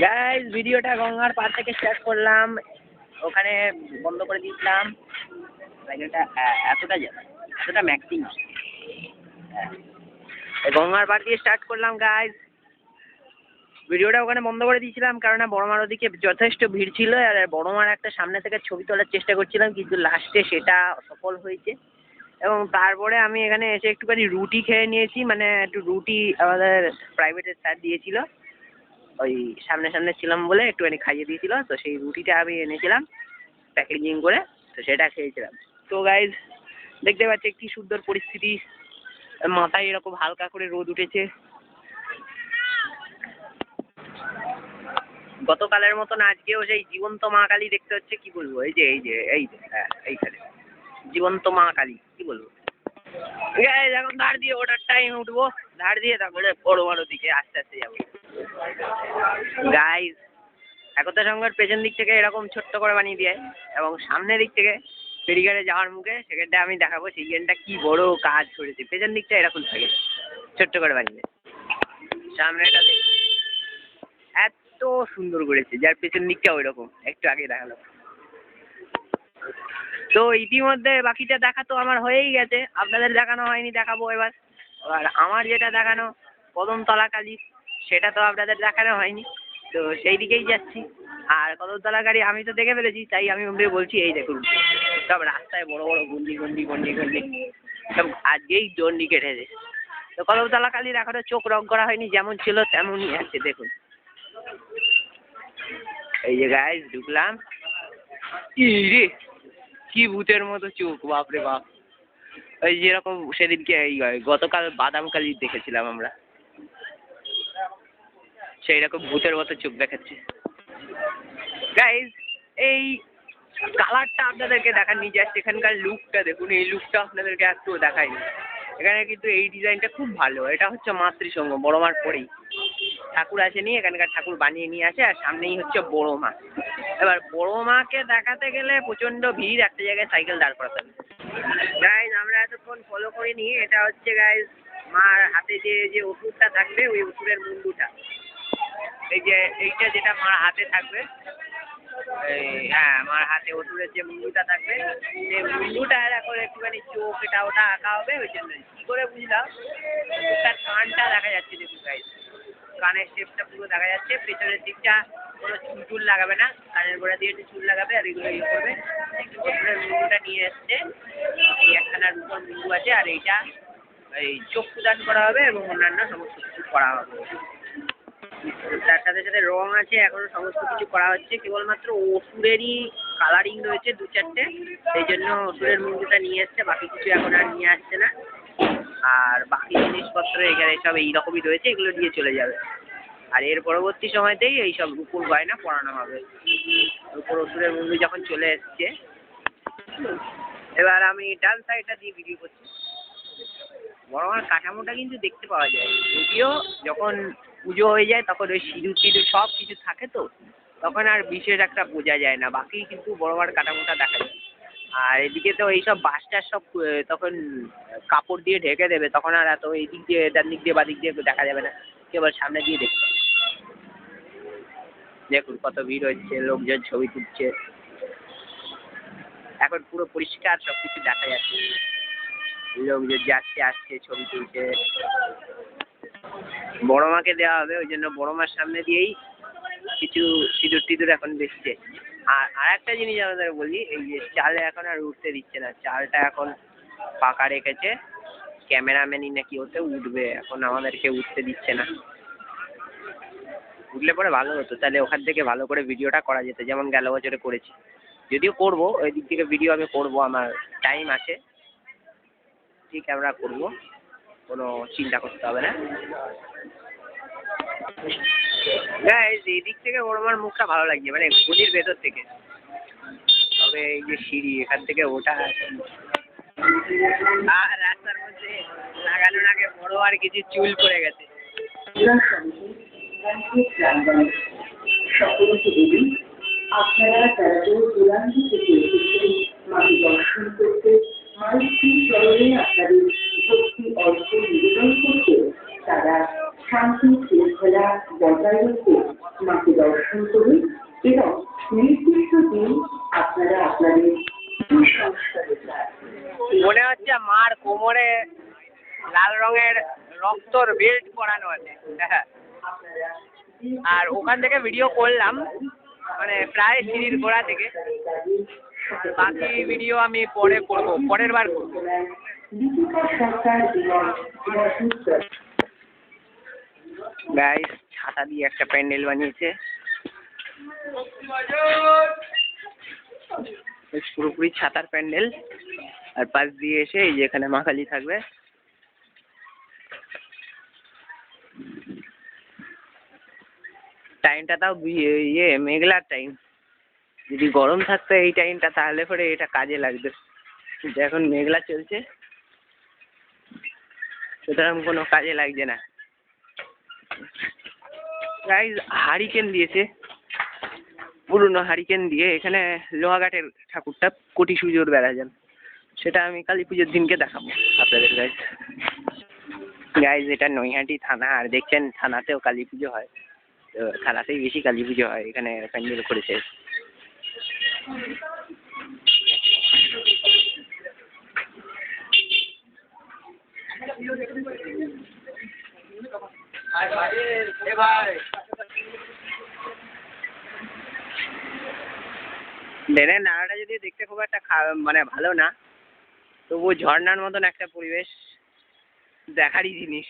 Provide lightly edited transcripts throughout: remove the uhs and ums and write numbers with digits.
Guys ভিডিওটা গঙ্গার পাড় থেকে স্টার্ট করলাম, ওখানে বন্ধ করে দিয়েছিলাম। এটা এতটা ম্যাক্সিং গঙ্গার পাড় দিয়ে স্টার্ট করলাম গাইস। ভিডিওটা ওখানে বন্ধ করে দিয়েছিলাম কারণ বড়মার ওদিকে যথেষ্ট ভিড় ছিল, আর বড়মার একটা সামনে থেকে ছবি তোলার চেষ্টা করছিলাম, কিন্তু লাস্টে সেটা সফল হয়েছে। এবং তারপরে আমি এখানে এসে একটুখানি রুটি খেয়ে নিয়েছি, মানে একটু রুটি আমাদের প্রাইভেটের স্যার দিয়েছিল, ওই সামনে ছিলাম বলে একটুখানি খাইয়ে দিয়েছিল, তো সেই রুটিটা আমি এনেছিলাম প্যাকেজিং করে, তো সেটা খেয়েছিলাম। তো গাইজ দেখতে পাচ্ছি কি সুন্দর পরিস্থিতি, মাথায় এরকম হালকা করে রোদ উঠেছে। গতকালের মতন আজকেও সেই জীবন্ত মা কালী দেখতে হচ্ছে, কি বলবো, এই যে হ্যাঁ এইখানে জীবন্ত মা কালী, কি বলবো। এখন ধার দিয়ে ওটার টাইম উঠবো, ধার দিয়ে তারপরে বড় দিকে আস্তে আস্তে যাবো। গাইজ একতা সংঘের পেছন দিক থেকে এরকম ছোট্ট করে বানিয়ে দেয়, এবং সামনের দিক থেকে ফেরিঘাটে যাওয়ার মুখে সেখানটা আমি দেখাবো সেই গেনটা কি বড় কাজ করেছে। পেছন দিকটা এরকম থাকে ছোট্ট করে বানিয়ে, সামনেটা এত সুন্দর করেছে, যার পেছন দিকটা ওই রকম একটু আগে দেখালো। তো ইতিমধ্যে বাকিটা দেখা তো আমার হয়েই গেছে, আপনাদের দেখানো হয়নি, দেখাবো এবার। আর আমার যেটা দেখানো কদমতলা কালী, সেটা তো আপনাদের দেখানো হয়নি, তো সেই দিকেই যাচ্ছি। আর কদমতলা গাড়ি আমি তো দেখে ফেলেছি, তাই আমি ওদের বলছি এই দেখুন সব রাস্তায় বড় বড় গন্ডি সব আজকেই দণ্ডি কেটেছে। তো কদমতলা কালীর এখনো চোখ রং করা হয়নি, যেমন ছিল তেমনই আছে দেখুন। এই যে গাইস ঢুকলাম, রে কি ভূতের মতো চোখ, বাপরে বাপ। ওই যেরকম সেদিনকে গতকাল বাদাম কালী দেখেছিলাম আমরা, সেই রকম ভূতের মতো চোখ দেখাচ্ছে। গাইস এই কালারটা আপনাদেরকে দেখাননি, জাস্ট এখানকার লুকটা দেখুন, এই লুকটা আপনাদেরকে একটু দেখায়নি। এখানে কিন্তু এই ডিজাইনটা খুব ভালো, এটা হচ্ছে মাতৃসংঘ, বড় মার পরেই ঠাকুর আসেনি, এখানকার ঠাকুর বানিয়ে নিয়ে আসে, আর সামনেই হচ্ছে বড় মা। এবার বড় মাকে দেখাতে গেলে প্রচন্ড ভিড়, একটা জায়গায় সাইকেল দাঁড় করাতে হবে। গাইজ আমরা এতক্ষণ ফলো করিনি, এটা হচ্ছে গাইজ মার হাতে যে ওষুধটা থাকবে, ওই ওষুধের মুন্ডুটা, এই যে এইটা যেটা মার হাতে থাকবে, হ্যাঁ মার হাতে ওষুধের যে মুন্ডুটা থাকবে, সেই মুন্ডুটা এখন একটুখানি চোখ এটা ওটা আঁকা হবে, ওই জন্য কি করে বুঝলাম, তার কানটা দেখা যাচ্ছে দেখুন গাইজ, কানের শেপটা পুরো দেখা যাচ্ছে। পেছনের দিকটা কোনো চুল লাগাবে না, কানের গোড়া দিয়ে একটু চুল লাগাবে, আর এগুলো ইয়ে করবে। ওষুধের মুন্ডুটা নিয়ে এসছে, এই একখানার উপর মুন্ডু আছে, আর এইটা এই চক্ষু দান করা হবে এবং অন্যান্য সমস্ত কিছু করা হবে। তার সাথে সাথে রং আছে, এখনো সমস্ত কিছু করা হচ্ছে, কেবলমাত্র ওষুধেরই কালারিং রয়েছে দু চারটে, সেই জন্য ওষুধের মুন্ডুটা নিয়ে এসছে, বাকি কিছু এখন আর নিয়ে আসছে না। আর বাকি জিনিসপত্র এখানে সব এইরকমই রয়েছে, এগুলো দিয়ে চলে যাবে। আর এর পরবর্তী সময়তেই এইসব রূপোর গয়না পরানো হবে। রূপোর ওষুধের মুন্ডু যখন চলে এসছে, এবার আমি ডান সাইডটা দিয়ে ভিডিও করছি। বড় মার কাঠামোটা কিন্তু দেখতে পাওয়া যায়, যদিও যখন পুজো হয়ে যায় তখন ওই সিঁদুর টিঁদুর সব কিছু থাকে, তো তখন আর বিশেষ একটা বোঝা যায় না, বাকি কিন্তু বড় মার কাঠামোটা দেখা যায়। আর এদিকে তো এইসব বাসটার সব তখন কাপড় দিয়ে ঢেকে দেবে, তখন আর এত এই দিক দিয়ে ডান দিক দিয়ে বাদিক দিয়ে দেখা যাবে না, কেবল সামনে দিয়ে দেখতে। দেখুন কত ভিড় হচ্ছে, লোকজন ছবি তুলছে, এখন পুরো পরিষ্কার সব কিছু দেখা যাচ্ছে, লোকজন যাচ্ছে আসছে ছবি তুলছে। বড় মাকে দেওয়া হবে, ওই জন্য বড় মার সামনে দিয়েই কিছু সিঁদুর টিঁদুর এখন দিচ্ছে। আর একটা জিনিস আমাদের বলি, এই যে চালে এখন আর উঠতে দিচ্ছে না, চালটা এখন পাকা রেখেছে, ক্যামেরাম্যানই নাকি ওতে উঠবে, এখন আমাদেরকে উঠতে দিচ্ছে না। উঠলে পরে ভালো হতো, তাহলে ওখান থেকে ভালো করে ভিডিওটা করা যেত, যেমন গেল বছরে করেছি। যদিও করবো, ওই দিক থেকে ভিডিও আমি করবো, আমার টাইম আছে, ঠিক আমরা করবো, কোনো চিন্তা করতে হবে না। এই দিক থেকে বড় মার মুখটা ভালো লাগছে, মানে গলির ভেতর থেকে। তবে এই যে সিঁড়ি, এখান থেকে ওঠা আর রাস্তার মধ্যে লাগানোর আগে বড় আর কিছু চুল পড়ে গেছে। সকলকে বলি, আপনারা যারা দূর দূরান্ত থেকে এসেছেন মাকে দর্শন করতে, মায়ের চরণে আপনাদের ভক্তি অর্থ নিবেদন করতে, তারা শান্তি শৃঙ্খলা বজায় রেখে মাকে দর্শন করুন এবং নির্দিষ্ট দিন আপনারা আপনাদের কুসংস্কারে যান। মনে হচ্ছে মার কোমরে লাল রঙের রক্তর বেল্ট পরানো আছে। আর ওখান থেকে ভিডিও করলাম, মানে প্রায় সিঁড়ির গোড়া থেকে। বাকি ভিডিও আমি পরে করবো, পরের বার করবো। গাইস, ছাতা দিয়ে একটা প্যান্ডেল বানিয়েছে, পুরোপুরি ছাতার প্যান্ডেল। আর পাশ দিয়ে এসে এই যে এখানে মা কালী থাকবে। টাইমটা তাও মেঘলার টাইম। যদি গরম থাকতো এই টাইমটা তাহলে পরে এটা কাজে লাগতো, কিন্তু এখন মেঘলা চলছে, সুতরাং কোনো কাজে লাগছে না। গাইস, হারিকেন দিয়েছে, পুরনো হারিকেন দিয়ে এখানে লোহাঘাটের ঠাকুরটা কোটি সুজোর বেড়াজান, সেটা আমি কালী পুজোর দিনকে দেখাবো আপনাদের। গাইস, এটা নৈহাটি থানা, আর দেখছেন থানাতেও কালী পুজো হয়, তো থানাতেই বেশি কালী পুজো হয়, এখানে প্যান্ডেল করেছে। ট্রেনের নাড়াটা যদি দেখতে খুব একটা মানে ভালো না, তবুও ঝর্ণার মতন একটা পরিবেশ, দেখারই জিনিস।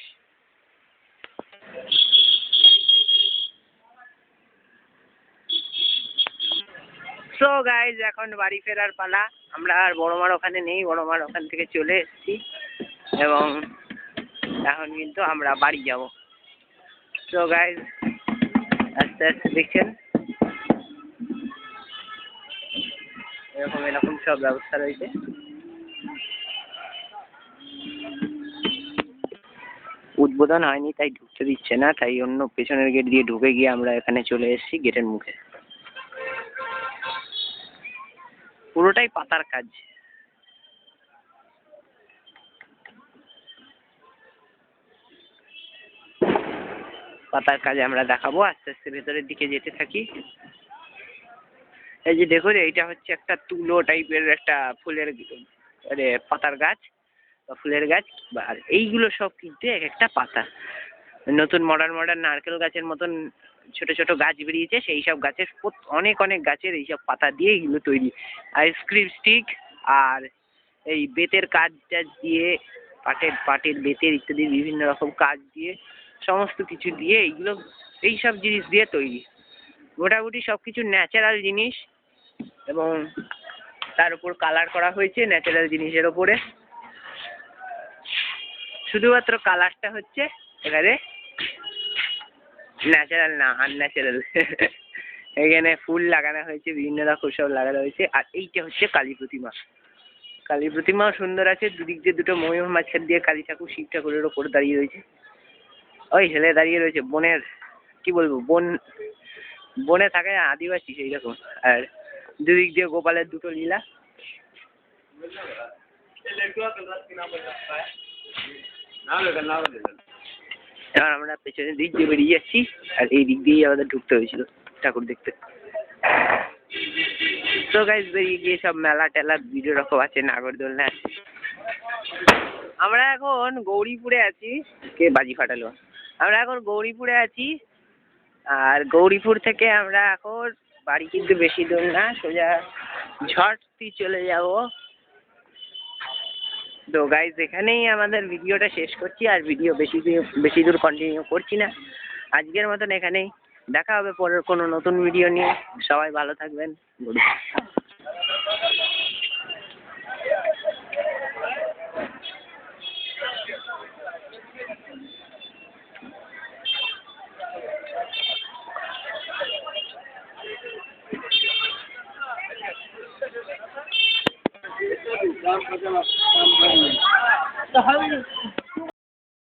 সো গাইজ, এখন বাড়ি ফেরার পালা। আমরা আর বড় মার ওখানে নেই, বড় মার ওখান থেকে চলে এসেছি এবং এখন কিন্তু আমরা বাড়ি যাব। সো গাইজ, আস্তে আস্তে দেখছেন এরকম সব ব্যবস্থা রয়েছে। উদ্বোধন হয়নি তাই ঢুকতে দিচ্ছে না, তাই অন্য পেছনের গেট দিয়ে ঢুকে গিয়ে আমরা এখানে চলে এসেছি গেটের মুখে। পুরোটাই পাতার কাজ। পাতার কাজ আমরা দেখাবো, আস্তে আস্তে ভেতরের দিকে যেতে থাকি। এই যে দেখুন, এইটা হচ্ছে একটা তুলো টাইপের একটা ফুলের পাতার গাছ বা ফুলের গাছ। আর এইগুলো সব কিন্তু এক একটা পাতা, নতুন মডার্ন নারকেল গাছের মতন ছোট ছোট গাছ বেরিয়েছে, সেই সব গাছের অনেক অনেক গাছের এইসব পাতা দিয়ে এগুলো তৈরি। আইসক্রিম স্টিক আর এই বেতের কাজ টাজ দিয়ে, পাটের বেতের ইত্যাদি বিভিন্ন রকম কাজ দিয়ে, সমস্ত কিছু দিয়ে এইগুলো, এইসব জিনিস দিয়ে তৈরি। মোটামুটি সব কিছু ন্যাচারাল জিনিস, এবং তার উপর কালার করা হয়েছে ন্যাচারাল জিনিসের ওপরে। শুধুমাত্র কালারটা হচ্ছে এখানে ন্যাচারাল না, আনন্যাচারাল। এখানে ফুল লাগানো হয়েছে, বিভিন্ন রকম সব লাগানো হয়েছে। আর এইটা হচ্ছে কালী প্রতিমা। কালী প্রতিমাও সুন্দর আছে, দুদিক দিয়ে দুটো ময়ূর, মাঝখান দিয়ে কালী ঠাকুর শিব ঠাকুরের ওপর দাঁড়িয়ে রয়েছে। ওই হেলে দাঁড়িয়ে রয়েছে, বনের কি বলবো, বনে থাকে আদিবাসী সেই রকম। আর দুদিক দিয়ে গোপালের দুটো লীলা। এবার আমরা পেছনের দিক দিয়ে বেরিয়ে যাচ্ছি, আর এই দিক দিয়েই আমাদের ঢুকতে হয়েছিল ঠাকুর দেখতে। তো গাইস, বেরিয়ে গিয়ে সব মেলা টেলা ভিডিও রকম আছে, নাগরদোলনা আছে। আমরা এখন গৌরীপুরে আছি। কে বাজি ফাটালো? আমরা এখন গৌরীপুরে আছি, আর গৌরীপুর থেকে আমরা এখন বাড়ি কিন্তু বেশি দূর না, সোজা ঝড়টি চলে যাব। তো গাইস, এখানেই আমাদের ভিডিওটা শেষ করছি, আর ভিডিও বেশি দূর কন্টিনিউ করছি না। আজকের মতন এখানেই, দেখা হবে পরের কোনো নতুন ভিডিও নিয়ে। সবাই ভালো থাকবেন। काम